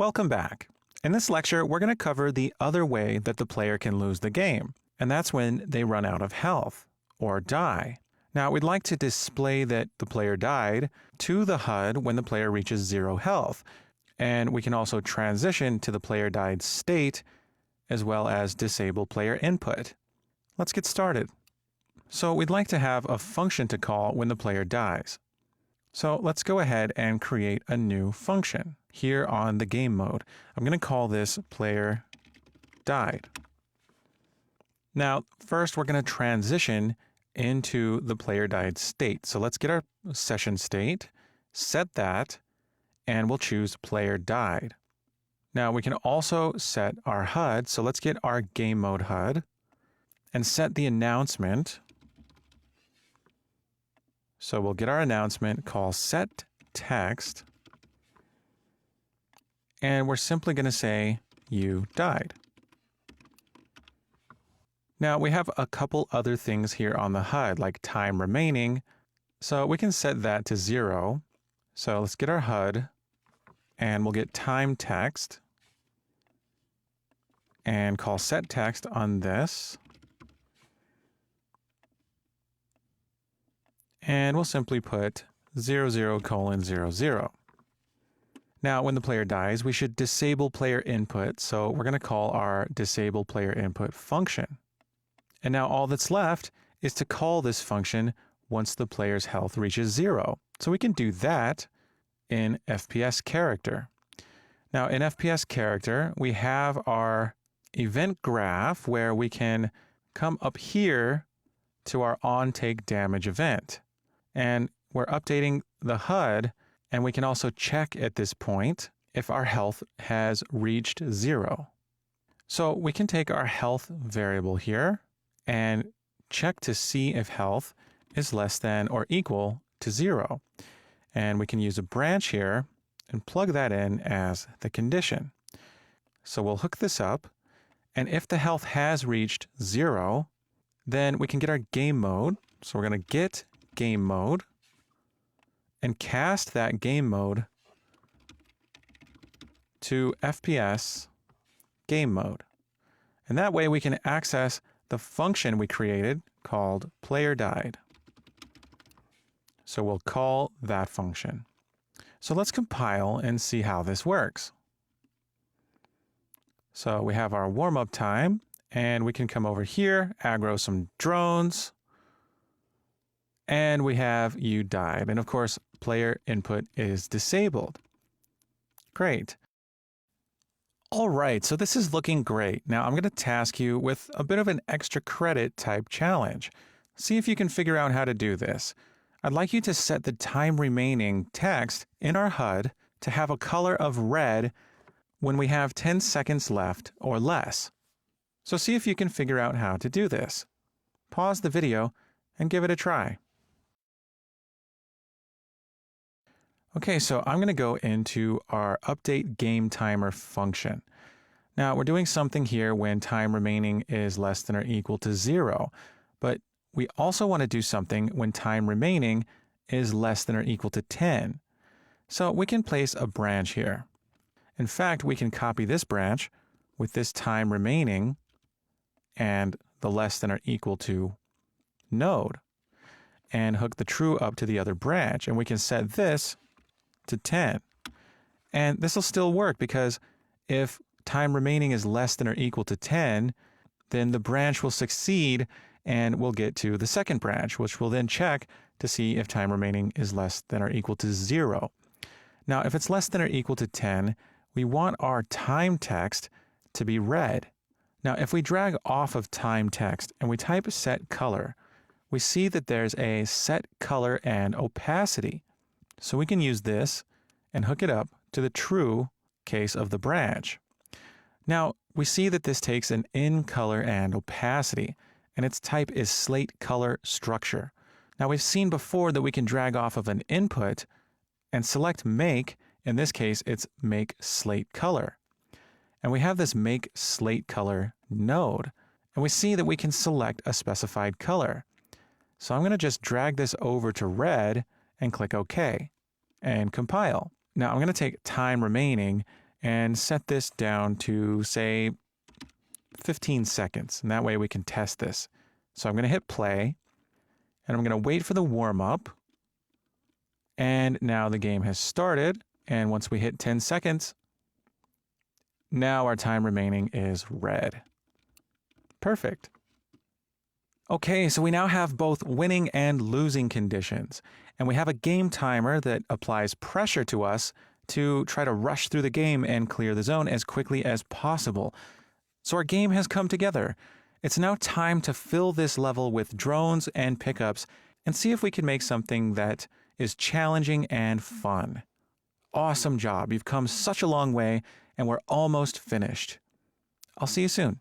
Welcome back. In this lecture, we're going to cover the other way that the player can lose the game, and that's when they run out of health or die. Now, we'd like to display that the player died to the HUD when the player reaches 0 health, and we can also transition to the player died state as well as disable player input. Let's get started. So we'd like to have a function to call when the player dies. So let's go ahead and create a new function here on the game mode. I'm going to call this player died. Now, first we're going to transition into the player died state. So let's get our session state, set that, and we'll choose player died. Now we can also set our HUD. So let's get our game mode HUD and set the announcement. So we'll get our announcement, call set text, and we're simply going to say you died. Now we have a couple other things here on the HUD like time remaining. So we can set that to 0. So let's get our HUD and we'll get time text and call set text on this. And we'll simply put 00:00. Now, when the player dies, we should disable player input. So we're going to call our disable player input function. And now all that's left is to call this function once the player's health reaches 0. So we can do that in FPS character. Now, in FPS character, we have our event graph where we can come up here to our on take damage event. And we're updating the HUD, and we can also check at this point if our health has reached 0. So we can take our health variable here and check to see if health is less than or equal to 0. And we can use a branch here and plug that in as the condition. So we'll hook this up, and if the health has reached 0, then we can get our game mode. So we're going to get game mode and cast that game mode to FPS game mode. And that way we can access the function we created called player died. So we'll call that function. So let's compile and see how this works. So we have our warm-up time, and we can come over here, aggro some drones, and we have you died. And of course, player input is disabled. Great. All right, so this is looking great. Now I'm going to task you with a bit of an extra credit type challenge. See if you can figure out how to do this. I'd like you to set the time remaining text in our HUD to have a color of red when we have 10 seconds left or less. So see if you can figure out how to do this. Pause the video and give it a try. Okay, so I'm going to go into our update game timer function. Now we're doing something here when time remaining is less than or equal to 0, but we also want to do something when time remaining is less than or equal to 10. So we can place a branch here. In fact, we can copy this branch with this time remaining and the less than or equal to node and hook the true up to the other branch. And we can set this to 10. And this will still work because if time remaining is less than or equal to 10, then the branch will succeed and we'll get to the second branch, which will then check to see if time remaining is less than or equal to 0. Now, if it's less than or equal to 10, we want our time text to be red. Now, if we drag off of time text and we type set color, we see that there's a set color and opacity. So we can use this and hook it up to the true case of the branch. Now, we see that this takes an in color and opacity, and its type is slate color structure. Now, we've seen before that we can drag off of an input and select make. In this case, it's make slate color. And we have this make slate color node, and we see that we can select a specified color. So I'm going to just drag this over to red and click OK and compile. Now I'm going to take time remaining and set this down to, say, 15 seconds. And that way we can test this. So I'm going to hit play, and I'm going to wait for the warm-up. And now the game has started. And once we hit 10 seconds, now our time remaining is red. Perfect. Okay, so we now have both winning and losing conditions. And we have a game timer that applies pressure to us to try to rush through the game and clear the zone as quickly as possible. So our game has come together. It's now time to fill this level with drones and pickups and see if we can make something that is challenging and fun. Awesome job. You've come such a long way, and we're almost finished. I'll see you soon.